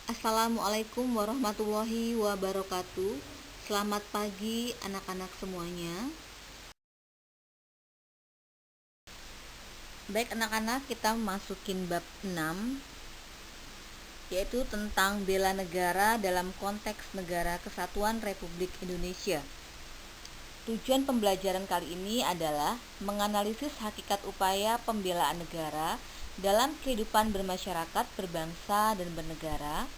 Assalamualaikum warahmatullahi wabarakatuh. Selamat pagi anak-anak semuanya. Baik anak-anak, kita masukin bab 6, yaitu tentang bela negara dalam konteks Negara Kesatuan Republik Indonesia. Tujuan pembelajaran kali ini adalah menganalisis hakikat upaya pembelaan negara dalam kehidupan bermasyarakat, berbangsa, dan bernegara,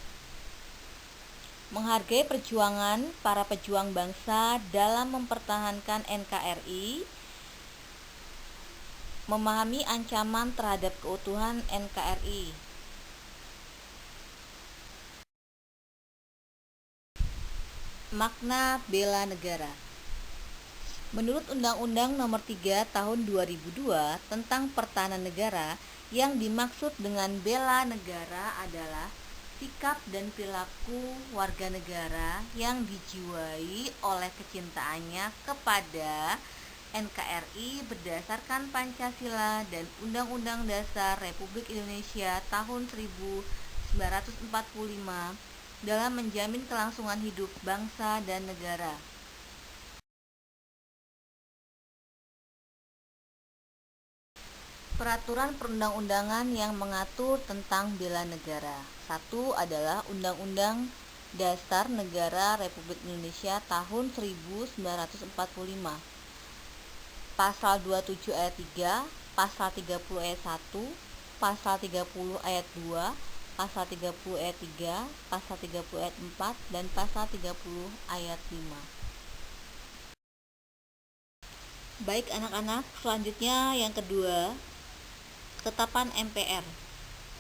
menghargai perjuangan para pejuang bangsa dalam mempertahankan NKRI, memahami ancaman terhadap keutuhan NKRI. Makna bela negara. Menurut Undang-Undang Nomor 3 Tahun 2002 tentang Pertahanan Negara, yang dimaksud dengan bela negara adalah sikap dan perilaku warga negara yang dijiwai oleh kecintaannya kepada NKRI berdasarkan Pancasila dan Undang-Undang Dasar Republik Indonesia tahun 1945 dalam menjamin kelangsungan hidup bangsa dan negara. Peraturan perundang-undangan yang mengatur tentang bela negara. Satu adalah Undang-Undang Dasar Negara Republik Indonesia tahun 1945. Pasal 27 ayat 3, Pasal 30 ayat 1, Pasal 30 ayat 2, Pasal 30 ayat 3, Pasal 30 ayat 4, dan Pasal 30 ayat 5. Baik anak-anak, selanjutnya yang kedua, Ketetapan MPR.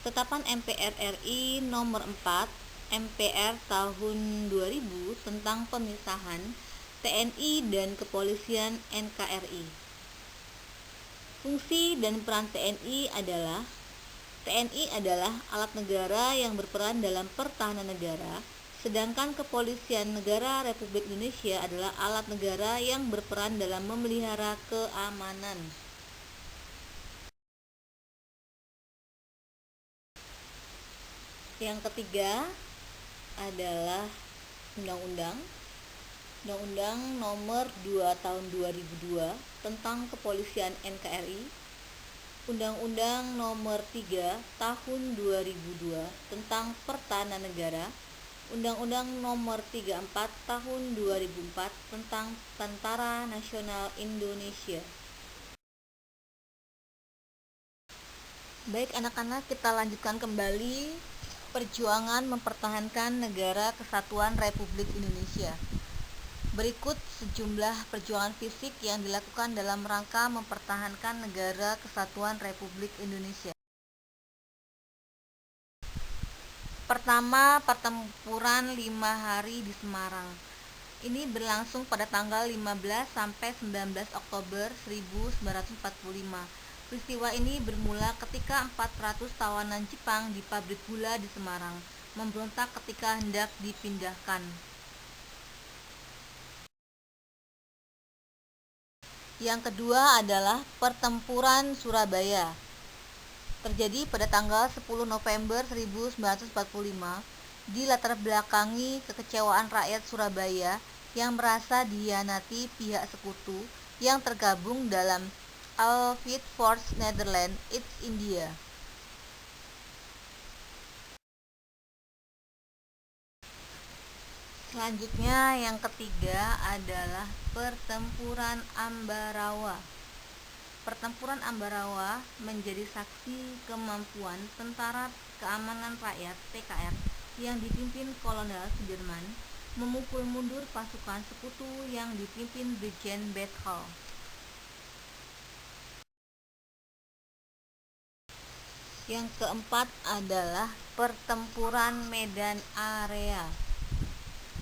Ketetapan MPR RI nomor 4 MPR tahun 2000 tentang pemisahan TNI dan Kepolisian NKRI. Fungsi dan peran TNI adalah alat negara yang berperan dalam pertahanan negara, sedangkan Kepolisian Negara Republik Indonesia adalah alat negara yang berperan dalam memelihara keamanan. Yang ketiga adalah Undang-Undang Nomor 2 Tahun 2002 tentang Kepolisian NKRI, Undang-Undang Nomor 3 Tahun 2002 tentang Pertahanan Negara, Undang-Undang Nomor 34 Tahun 2004 tentang Tentara Nasional Indonesia. Baik anak-anak, kita lanjutkan kembali perjuangan mempertahankan Negara Kesatuan Republik Indonesia. Berikut sejumlah perjuangan fisik yang dilakukan dalam rangka mempertahankan Negara Kesatuan Republik Indonesia. Pertama, pertempuran 5 hari di Semarang. Ini berlangsung pada tanggal 15 sampai 19 Oktober 1945. Peristiwa ini bermula ketika 400 tawanan Jepang di pabrik gula di Semarang memberontak ketika hendak dipindahkan. Yang kedua adalah Pertempuran Surabaya. Terjadi pada tanggal 10 November 1945, dilatar belakangi kekecewaan rakyat Surabaya yang merasa dihianati pihak sekutu yang tergabung dalam Allied Force Netherlands East India. Selanjutnya yang ketiga adalah Pertempuran Ambarawa. Pertempuran Ambarawa menjadi saksi kemampuan Tentara Keamanan Rakyat (TKR) yang dipimpin Kolonel Sudirman memukul mundur pasukan sekutu yang dipimpin Brigjen Bethel. Yang keempat adalah Pertempuran Medan Area.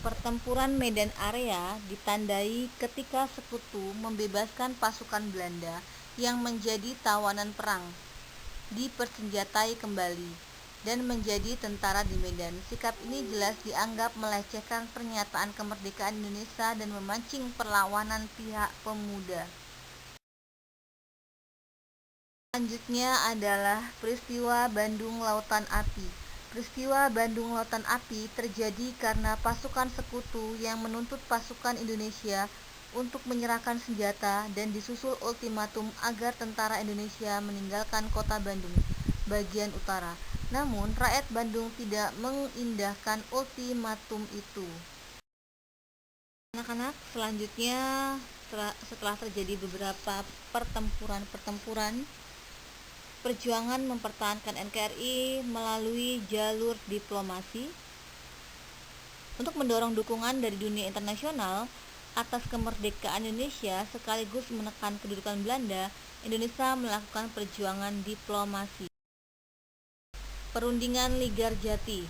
Pertempuran Medan Area ditandai ketika sekutu membebaskan pasukan Belanda yang menjadi tawanan perang, dipersenjatai kembali, dan menjadi tentara di Medan. Sikap ini jelas dianggap melecehkan pernyataan kemerdekaan Indonesia dan memancing perlawanan pihak pemuda. Selanjutnya adalah peristiwa Bandung Lautan Api. Peristiwa Bandung Lautan Api terjadi karena pasukan sekutu yang menuntut pasukan Indonesia untuk menyerahkan senjata dan disusul ultimatum agar tentara Indonesia meninggalkan kota Bandung bagian utara. Namun, rakyat Bandung tidak mengindahkan ultimatum itu. Anak-anak, selanjutnya setelah terjadi beberapa pertempuran, perjuangan mempertahankan NKRI melalui jalur diplomasi untuk mendorong dukungan dari dunia internasional atas kemerdekaan Indonesia sekaligus menekan kedudukan Belanda. Indonesia melakukan perjuangan diplomasi. Perundingan Ligarjati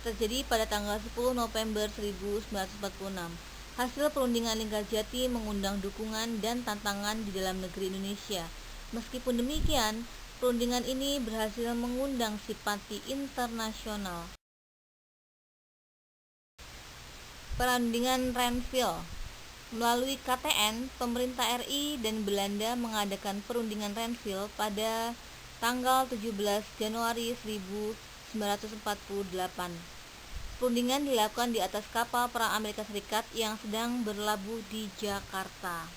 terjadi pada tanggal 10 November 1946. Hasil perundingan Ligarjati mengundang dukungan dan tantangan di dalam negeri Indonesia. Meskipun demikian, perundingan ini berhasil mengundang simpati internasional. Perundingan Renville. Melalui KTN, pemerintah RI dan Belanda mengadakan perundingan Renville pada tanggal 17 Januari 1948. Perundingan dilakukan di atas kapal perang Amerika Serikat yang sedang berlabuh di Jakarta.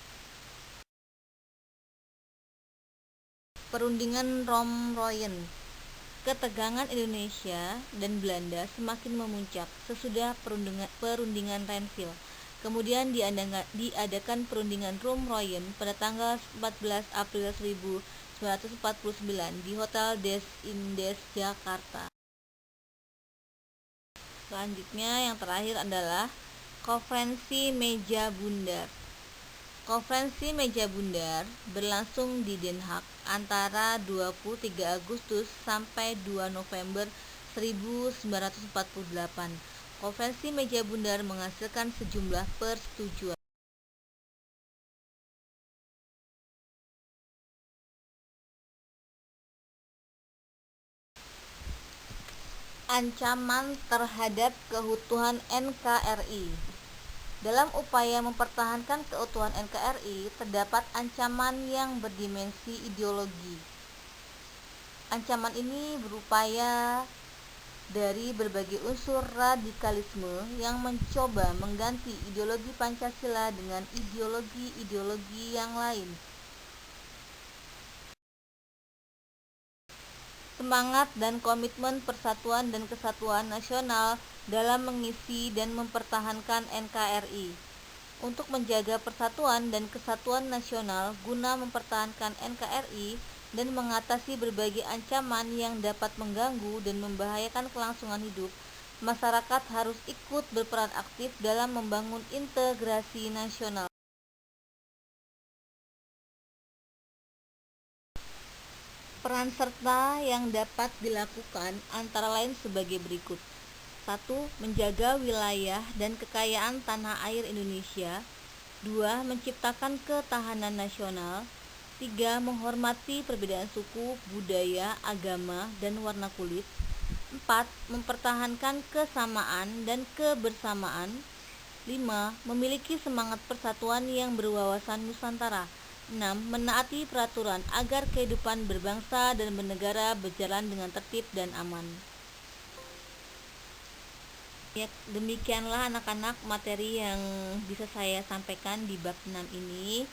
Perundingan Romroyen. Ketegangan Indonesia dan Belanda semakin memuncak sesudah perundingan Renville. Kemudian diadakan perundingan Romroyen pada tanggal 14 April 1949 di Hotel des Indes Jakarta. Selanjutnya yang terakhir adalah Konferensi Meja Bundar. Konferensi Meja Bundar berlangsung di Den Haag antara 23 Agustus sampai 2 November 1948. Konferensi Meja Bundar menghasilkan sejumlah persetujuan. Ancaman terhadap keutuhan NKRI. Dalam upaya mempertahankan keutuhan NKRI, terdapat ancaman yang berdimensi ideologi. Ancaman ini berupaya dari berbagai unsur radikalisme yang mencoba mengganti ideologi Pancasila dengan ideologi-ideologi yang lain. Semangat dan komitmen persatuan dan kesatuan nasional dalam mengisi dan mempertahankan NKRI. Untuk menjaga persatuan dan kesatuan nasional guna mempertahankan NKRI dan mengatasi berbagai ancaman yang dapat mengganggu dan membahayakan kelangsungan hidup, masyarakat harus ikut berperan aktif dalam membangun integrasi nasional. Peran serta yang dapat dilakukan antara lain sebagai berikut. 1. Menjaga wilayah dan kekayaan tanah air Indonesia. 2. Menciptakan ketahanan nasional. 3. Menghormati perbedaan suku, budaya, agama, dan warna kulit. 4. Mempertahankan kesamaan dan kebersamaan. 5. Memiliki semangat persatuan yang berwawasan Nusantara. 6. Menaati peraturan agar kehidupan berbangsa dan bernegara berjalan dengan tertib dan aman. Ya, demikianlah anak-anak materi yang bisa saya sampaikan di bab 6 ini.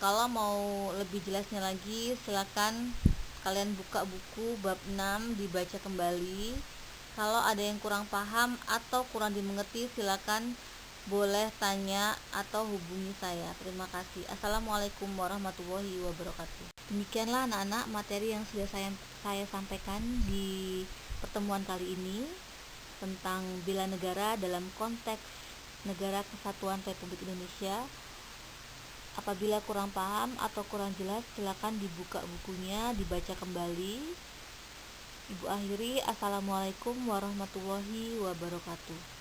Kalau mau lebih jelasnya lagi, silakan kalian buka buku bab 6 dibaca kembali. Kalau ada yang kurang paham atau kurang dimengerti, silakan boleh tanya atau hubungi saya. Terima kasih. Assalamualaikum warahmatullahi wabarakatuh. Demikianlah anak-anak materi yang sudah saya sampaikan di pertemuan kali ini tentang bela negara dalam konteks Negara Kesatuan Republik Indonesia. Apabila kurang paham atau kurang jelas, silakan dibuka bukunya, dibaca kembali. Ibu akhiri, assalamualaikum warahmatullahi wabarakatuh.